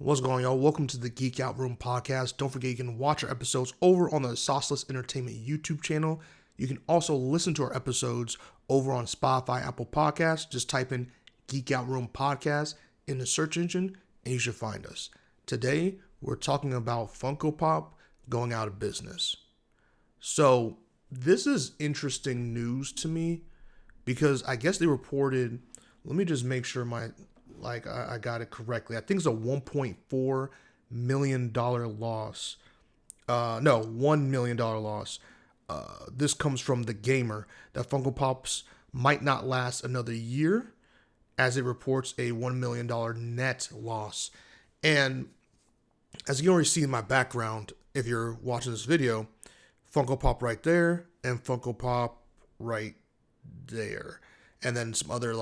What's going on, y'all? Welcome to the Geek Out Room podcast. Don't forget you can watch our episodes over on the Sauceless Entertainment YouTube channel. You can also listen to our episodes over on Spotify, Apple Podcasts. Just type in Geek Out Room podcast in the search engine and you should find us. Today, we're talking about Funko Pop going out of business. So, this is interesting news to me because I guess they reported, let me just make sure I got it correctly. I think it's a $1.4 million loss. No, $1 million loss. This comes from The Gamer that Funko Pops might not last another year as it reports a $1 million net loss. And as you can already see in my background, if you're watching this video, Funko Pop right there and Funko Pop right there. And then some other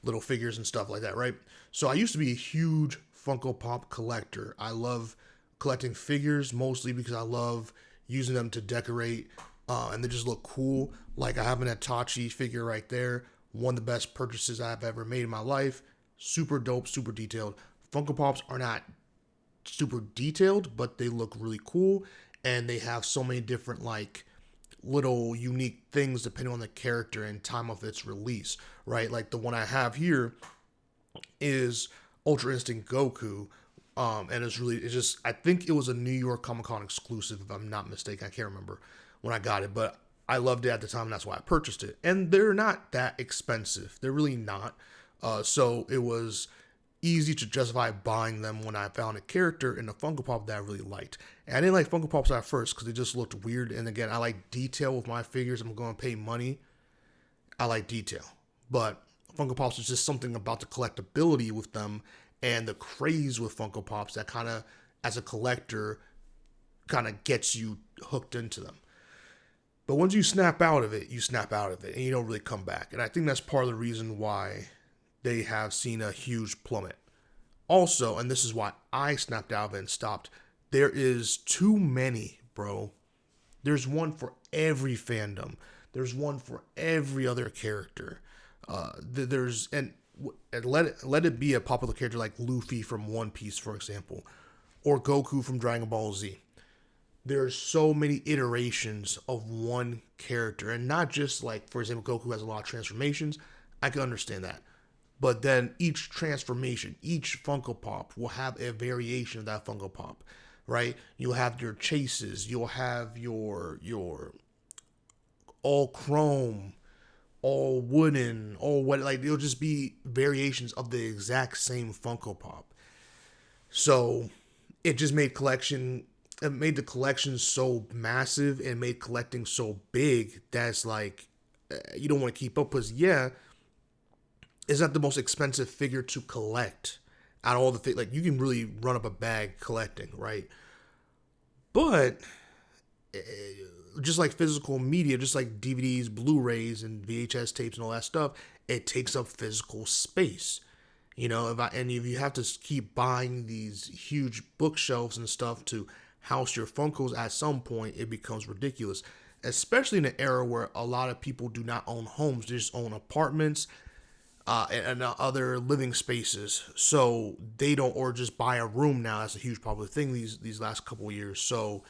little figures and stuff like that, right? So I used to be a huge Funko Pop collector. I love collecting figures mostly because I love using them to decorate and they just look cool. Like I have an Itachi figure right there. One of the best purchases I've ever made in my life. Super dope, super detailed. Funko Pops are not super detailed, but they look really cool. And they have so many different little unique things depending on the character and time of its release, right? Like the one I have here is Ultra Instinct Goku, and I think it was a New York Comic Con exclusive, if I'm not mistaken. I can't remember when I got it, but I loved it at the time, and that's why I purchased it. And they're not that expensive. They're really not. So it was easy to justify buying them when I found a character in the Funko Pop that I really liked. And I didn't like Funko Pops at first because they just looked weird. And again, I like detail with my figures. I'm going to pay money. I like detail. But Funko Pops is just something about the collectability with them and the craze with Funko Pops that kind of, as a collector, kind of gets you hooked into them. But once you snap out of it, and you don't really come back. And I think that's part of the reason why they have seen a huge plummet. Also, and this is why I snapped out of it and stopped, there is too many, bro. There's one for every fandom. There's one for every other character. Let it be a popular character like Luffy from One Piece, for example, or Goku from Dragon Ball Z. There's so many iterations of one character, and not just for example, Goku has a lot of transformations. I can understand that. But then each transformation, each Funko Pop will have a variation of that Funko Pop, right? You'll have your chases, you'll have your all chrome, all wooden, all what, it'll just be variations of the exact same Funko Pop. So it just made the collection so massive and made collecting so big that's you don't want to keep up because it's not the most expensive figure to collect out of all the things. You can really run up a bag collecting, right? But just like physical media, just like DVDs, Blu-rays, and VHS tapes and all that stuff, it takes up physical space. If you have to keep buying these huge bookshelves and stuff to house your Funkos, at some point it becomes ridiculous. Especially in an era where a lot of people do not own homes; they just own apartments. And other living spaces, so they don't, or just buy a room now. That's a huge popular thing these last couple of years. So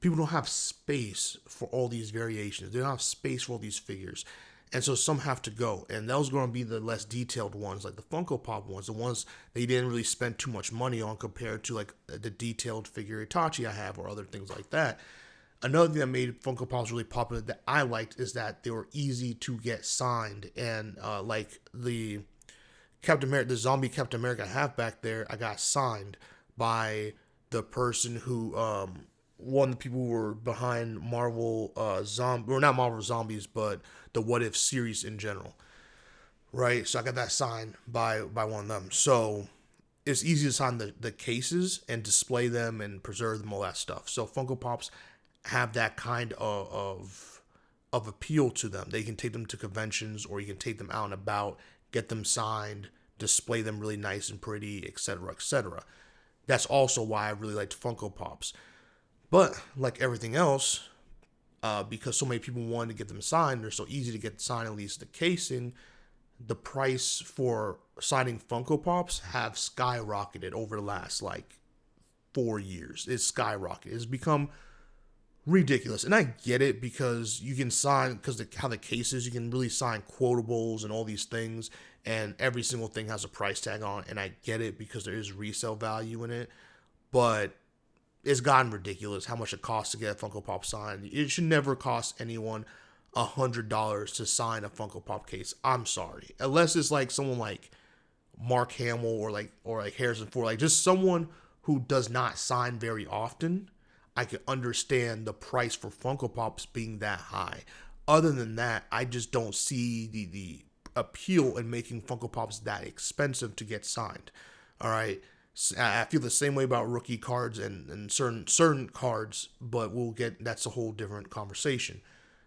people don't have space for all these variations. They don't have space for all these figures, and so some have to go. And those are going to be the less detailed ones, like the Funko Pop ones, the ones they didn't really spend too much money on compared to the detailed figure Itachi I have or other things like that. Another thing that made Funko Pops really popular that I liked is that they were easy to get signed. And the Captain America, the zombie Captain America I have back there, I got signed by the person who, one of the people who were behind Marvel or not Marvel Zombies, but the What If series in general. Right? So I got that signed by one of them. So it's easy to sign the cases and display them and preserve them, all that stuff. So Funko Pops have that kind of appeal to them. They can take them to conventions, or you can take them out and about, get them signed, display them really nice and pretty, etc., etc. That's also why I really liked Funko Pops. But like everything else, because so many people wanted to get them signed, they're so easy to get signed, at least the casing, the price for signing Funko Pops have skyrocketed over the last like 4 years. It's skyrocketed. It's become ridiculous. And I get it because you can sign, because how the case is, you can really sign quotables and all these things, and every single thing has a price tag on it. And I get it because there is resale value in it. But it's gotten ridiculous how much it costs to get a Funko Pop signed. It should never cost anyone $100 to sign a Funko Pop case. I'm sorry, unless it's like someone like Mark Hamill or like Harrison Ford, like just someone who does not sign very often. I can understand the price for Funko Pops being that high. Other than that, I just don't see the appeal in making Funko Pops that expensive to get signed. All right. I feel the same way about rookie cards and certain cards, but that's a whole different conversation.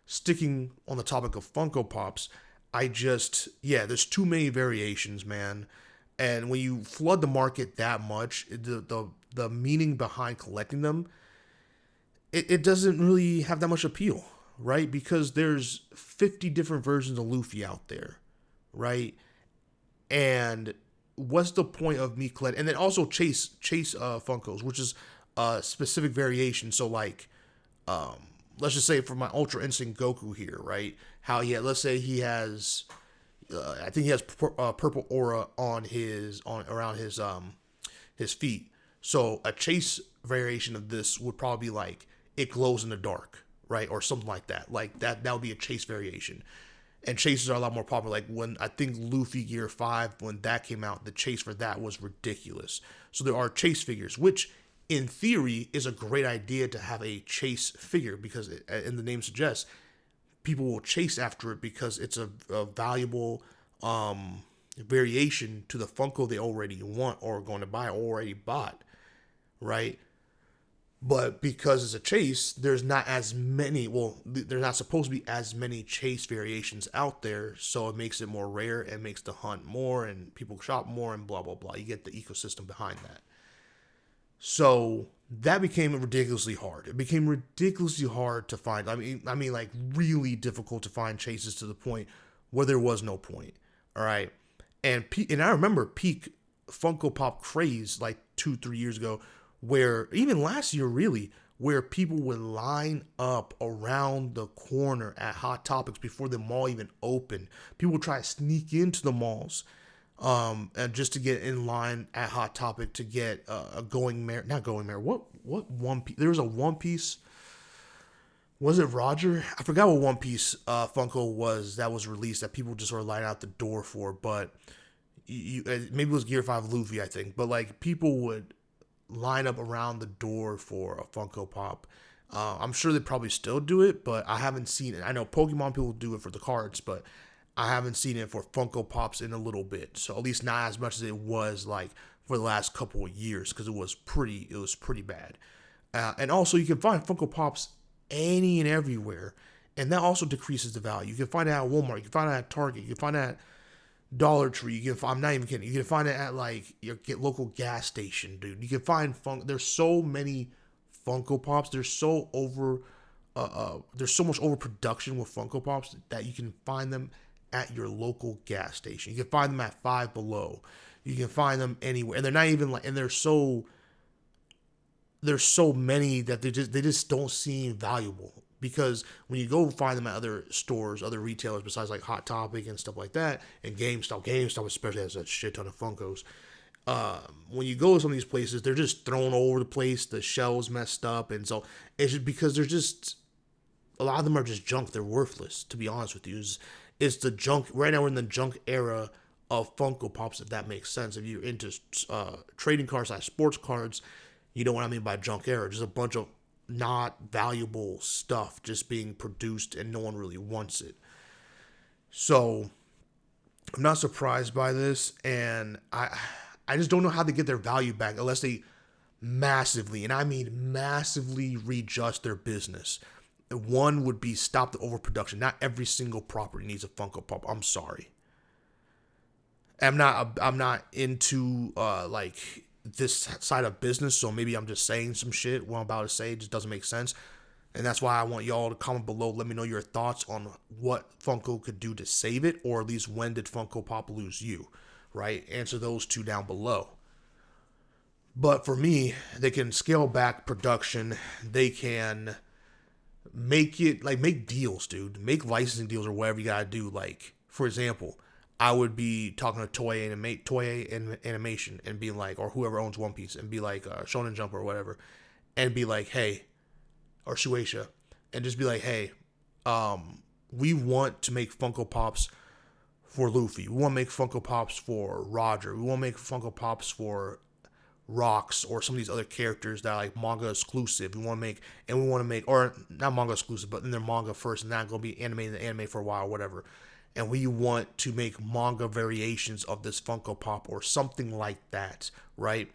Sticking on the topic of Funko Pops, there's too many variations, man. And when you flood the market that much, the meaning behind collecting them, it doesn't really have that much appeal, right? Because there's 50 different versions of Luffy out there, right? And what's the point of me collecting? And then also chase Funkos, which is a specific variation. So like, let's just say for my Ultra Instinct Goku here, right? Let's say he has, I think he has purple aura on around his feet. So a chase variation of this would probably be like it glows in the dark, right, or something like that. Like that would be a chase variation. And chases are a lot more popular. Like when I think Luffy Gear 5, when that came out, the chase for that was ridiculous. So there are chase figures, which in theory is a great idea to have a chase figure because, and the name suggests, people will chase after it because it's a valuable variation to the Funko they already want or are going to buy or already bought, right? But because it's a chase, there's not as many, there's not supposed to be as many chase variations out there, so it makes it more rare and makes the hunt more and people shop more and blah, blah, blah. You get the ecosystem behind that. So that became ridiculously hard. It became ridiculously hard to find. I mean, like really difficult to find chases to the point where there was no point. All right. And I remember peak Funko Pop craze like 2-3 years ago, where even last year really, where people would line up around the corner at Hot Topics before the mall even opened. People would try to sneak into the malls, and just to get in line at Hot Topic to get a What One Piece? There was a One Piece. Was it Roger? I forgot what One Piece Funko was that was released that people just sort of line out the door for, but maybe it was Gear 5 Luffy, I think. But like people would line up around the door for a Funko Pop. I'm sure they probably still do it, but I haven't seen it. I know Pokemon people do it for the cards, but I haven't seen it for Funko Pops in a little bit. So at least not as much as it was like for the last couple of years, because it was pretty bad. And also you can find Funko Pops any and everywhere, and that also decreases the value. You can find it at Walmart, you can find it at Target, you can find it at Dollar Tree. I'm not even kidding. You can find it at like your local gas station, dude. You can find There's so many Funko Pops. There's so much overproduction with Funko Pops that you can find them at your local gas station. You can find them at Five Below. You can find them anywhere, and they're not even like. And there's so many that they just don't seem valuable. Because when you go find them at other stores, other retailers besides like Hot Topic and stuff like that, and GameStop especially has a shit ton of Funkos. When you go to some of these places, they're just thrown all over the place. The shelves messed up, and so it's just because they're just a lot of them are just junk. They're worthless, to be honest with you. It's the junk right now. We're in the junk era of Funko Pops, if that makes sense. If you're into trading cards, like sports cards, you know what I mean by junk era. Just a bunch of not valuable stuff just being produced and no one really wants it. So I'm not surprised by this, and I just don't know how they get their value back unless they massively, and I mean massively, readjust their business. One would be stop the overproduction. Not every single property needs a Funko Pop. I'm sorry. I'm not into like this side of business, so maybe I'm just saying some shit what I'm about to say just doesn't make sense. And that's why I want y'all to comment below. Let me know your thoughts on what Funko could do to save it, or at least when did Funko Pop lose you, right? Answer those two down below. But for me, they can scale back production. They can make it, like, make deals, dude. Make licensing deals or whatever you gotta do. Like, for example, I would be talking to Toei Animation and be like, or whoever owns One Piece, and be like, Shonen Jump or whatever, and be like, hey, or Shueisha, and just be like, hey, we want to make Funko Pops for Luffy. We want to make Funko Pops for Roger. We want to make Funko Pops for Rocks or some of these other characters that are like manga exclusive. We want to make, or not manga exclusive, but then they're manga first and not going to be animated in the anime for a while, or whatever. And we want to make manga variations of this Funko Pop or something like that, right?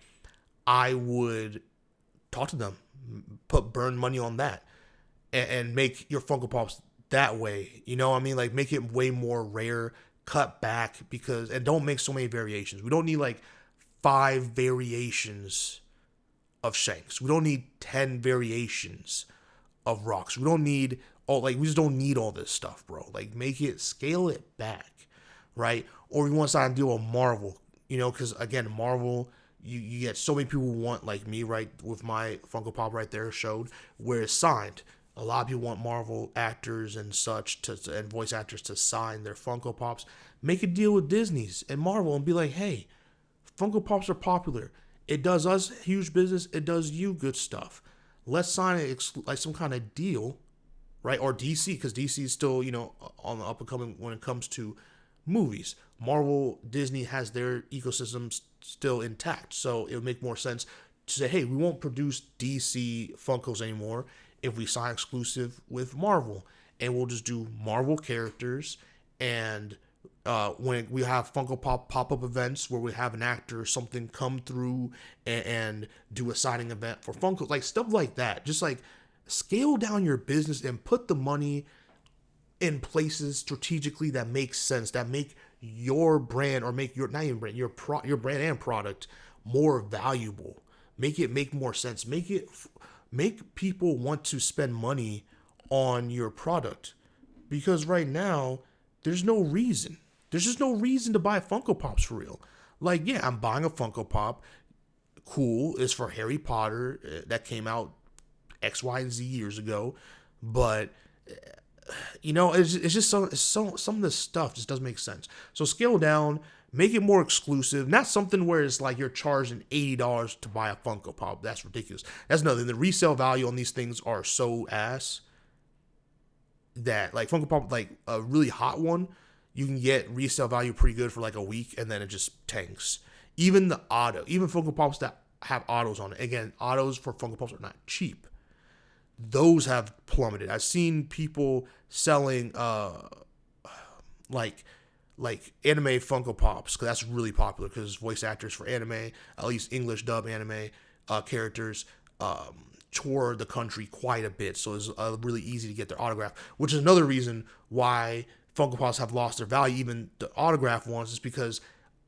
I would talk to them, burn money on that, and make your Funko Pops that way. You know what I mean? Like, make it way more rare, cut back, and don't make so many variations. We don't need like 5 variations of Shanks. We don't need 10 variations of Rocks. We don't need we just don't need all this stuff, bro. Like, scale it back, right? Or you want to sign a deal with Marvel, because again, Marvel, you get so many people who want, like me, right, with my Funko Pop right there showed, where it's signed. A lot of people want Marvel actors and such and voice actors to sign their Funko Pops. Make a deal with Disney's and Marvel and be like, hey, Funko Pops are popular. It does us huge business. It does you good stuff. Let's sign like some kind of deal, right? Or DC, because DC is still, on the up and coming when it comes to movies. Marvel, Disney has their ecosystem still intact. So it would make more sense to say, hey, we won't produce DC Funkos anymore if we sign exclusive with Marvel. And we'll just do Marvel characters. And when we have Funko Pop pop-up events where we have an actor or something come through and do a signing event for Funko, like stuff like that. Just like scale down your business and put the money in places strategically that make sense, that make your brand, or make your, not even brand, your brand and product more valuable. Make it make more sense. Make people want to spend money on your product. Because right now, there's no reason. There's just no reason to buy Funko Pops for real. Like, yeah, I'm buying a Funko Pop. Cool. It's for Harry Potter. That came out X, Y, and Z years ago. But, it's just some of this stuff just doesn't make sense. So scale down. Make it more exclusive. Not something where it's like you're charging $80 to buy a Funko Pop. That's ridiculous. That's another thing. The resale value on these things are so ass that, like, Funko Pop, like a really hot one, you can get resale value pretty good for like a week, and then it just tanks. Even Funko Pops that have autos on it. Again, autos for Funko Pops are not cheap. Those have plummeted. I've seen people selling like anime Funko Pops, because that's really popular, because voice actors for anime, at least English dub anime characters, tour the country quite a bit, so it's really easy to get their autograph, which is another reason why Funko Pops have lost their value, even the autograph ones, is because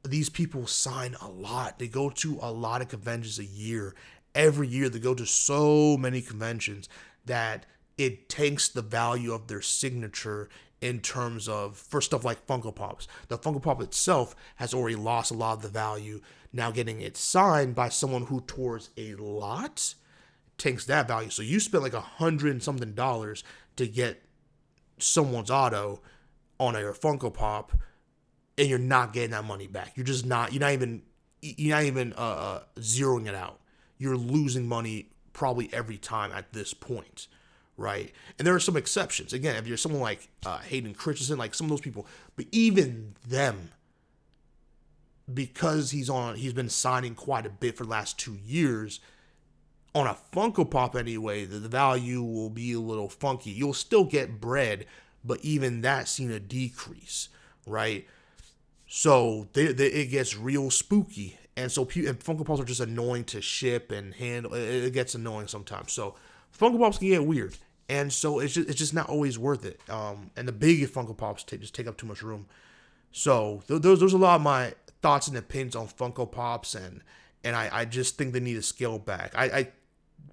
these people sign a lot. They go to a lot of conventions a year. Every year they go to so many conventions that it tanks the value of their signature in terms of, for stuff like Funko Pops. The Funko Pop itself has already lost a lot of the value. Now getting it signed by someone who tours a lot tanks that value. So you spent like $100 and something to get someone's auto on a Funko Pop, and you're not getting that money back. You're not even zeroing it out. You're losing money probably every time at this point, right? And there are some exceptions. Again, if you're someone like Hayden Christensen, like some of those people, but even them, because he's been signing quite a bit for the last 2 years, on a Funko Pop anyway, the value will be a little funky. You'll still get bread, but even that's seen a decrease, right? So it gets real spooky. And so Funko Pops are just annoying to ship and handle. It gets annoying sometimes. So Funko Pops can get weird. And so it's just not always worth it. And the big Funko Pops just take up too much room. So those are a lot of my thoughts and opinions on Funko Pops. And I just think they need to scale back. I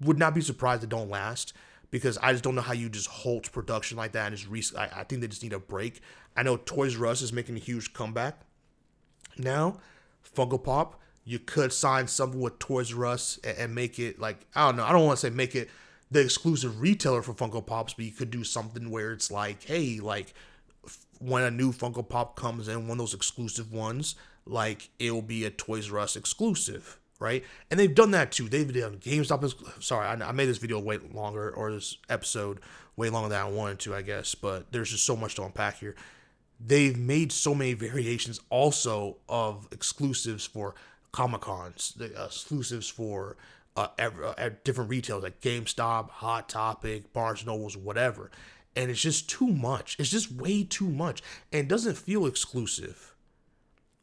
would not be surprised they don't last. because I just don't know how you just halt production like that and just I think they just need a break. I know Toys R Us is making a huge comeback now. Funko Pop, you could sign something with Toys R Us and make it like, I don't know, I don't want to say make it the exclusive retailer for Funko Pops, but you could do something where it's like, hey, like when a new Funko Pop comes in, one of those exclusive ones, like it'll be a Toys R Us exclusive, right? And they've done that too. They've done GameStop. Sorry, I made this video way longer, or this episode way longer than I wanted to, I guess. But there's just so much to unpack here. They've made so many variations also of exclusives for Comic Cons, exclusives for different retailers like GameStop, Hot Topic, Barnes Nobles, whatever. And it's just too much. It's just way too much. And it doesn't feel exclusive.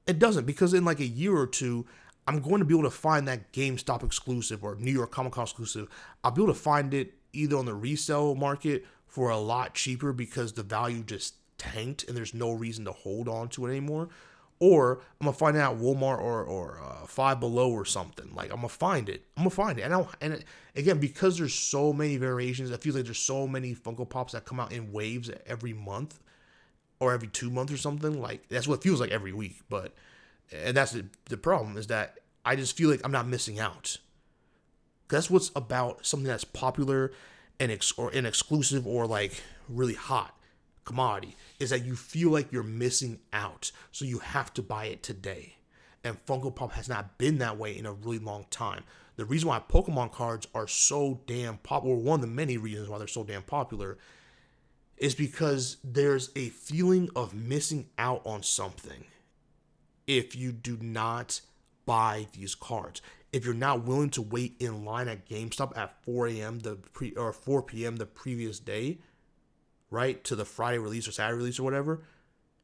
It doesn't, because in like a year or two, I'm going to be able to find that GameStop exclusive or New York Comic Con exclusive. I'll be able to find it either on the resale market for a lot cheaper because the value just tanked and there's no reason to hold on to it anymore. Or I'm gonna find it at Walmart or Five Below or something. Like I'm gonna find it. And again, because there's so many variations, it feels like there's so many Funko Pops that come out in waves every month or every 2 months or something. Like that's what it feels like every week. And that's the problem, is that I just feel like I'm not missing out. That's what's about something that's popular and exclusive or like really hot commodity, is that you feel like you're missing out, so you have to buy it today. And Funko Pop has not been that way in a really long time. The reason why Pokemon cards are so damn popular, or one of the many reasons why they're so damn popular, is because there's a feeling of missing out on something if you do not buy these cards. If you're not willing to wait in line at GameStop at 4 a.m. or 4 p.m. the previous day, right, to the Friday release or Saturday release or whatever,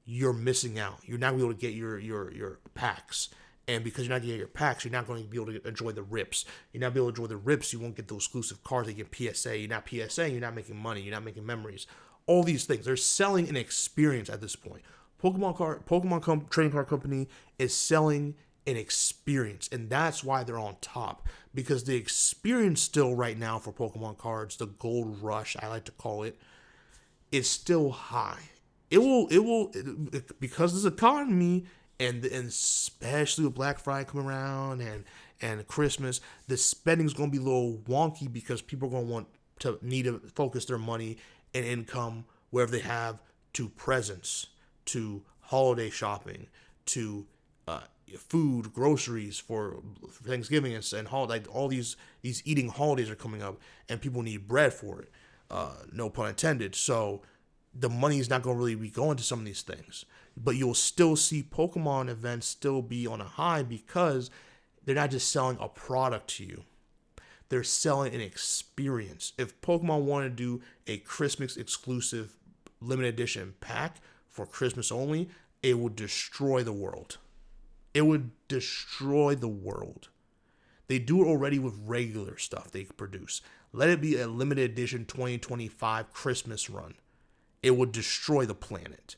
you're missing out. You're not going to be able to get your packs. And because you're not going to get your packs, you're not going to be able to enjoy the rips. You're not going to be able to enjoy the rips. You won't get those exclusive cards. You get PSA. You're not PSA. You're not making money. You're not making memories. All these things. They're selling an experience at this point. Trading Card Company is selling an experience. And that's why they're on top. Because the experience still right now for Pokemon cards, the gold rush, I like to call it, is still high. It will because this economy and especially with Black Friday coming around and Christmas, the spending's going to be a little wonky because people are going to need to focus their money and income wherever they have to presents, to holiday shopping, to food, groceries for Thanksgiving and holiday. Like all these eating holidays are coming up, and people need bread for it. No pun intended. So the money is not going to really be going to some of these things. But you'll still see Pokemon events still be on a high because they're not just selling a product to you. They're selling an experience. If Pokemon wanted to do a Christmas exclusive limited edition pack for Christmas only, it would destroy the world. It would destroy the world. They do it already with regular stuff they produce. Let it be a limited edition 2025 Christmas run. It would destroy the planet.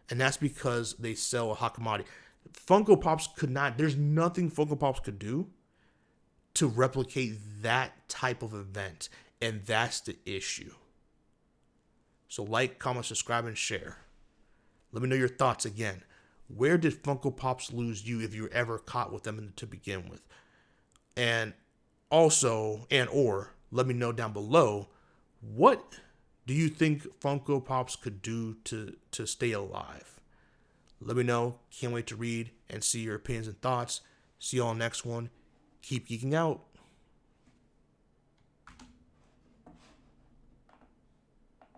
And that's because they sell a hot commodity. Funko Pops could not, there's nothing Funko Pops could do to replicate that type of event. And that's the issue. So like, comment, subscribe, and share. Let me know your thoughts again. Where did Funko Pops lose you if you were ever caught with them to begin with? And also, or let me know down below, what do you think Funko Pops could do to stay alive? Let me know. Can't wait to read and see your opinions and thoughts. See you all next one. Keep geeking out.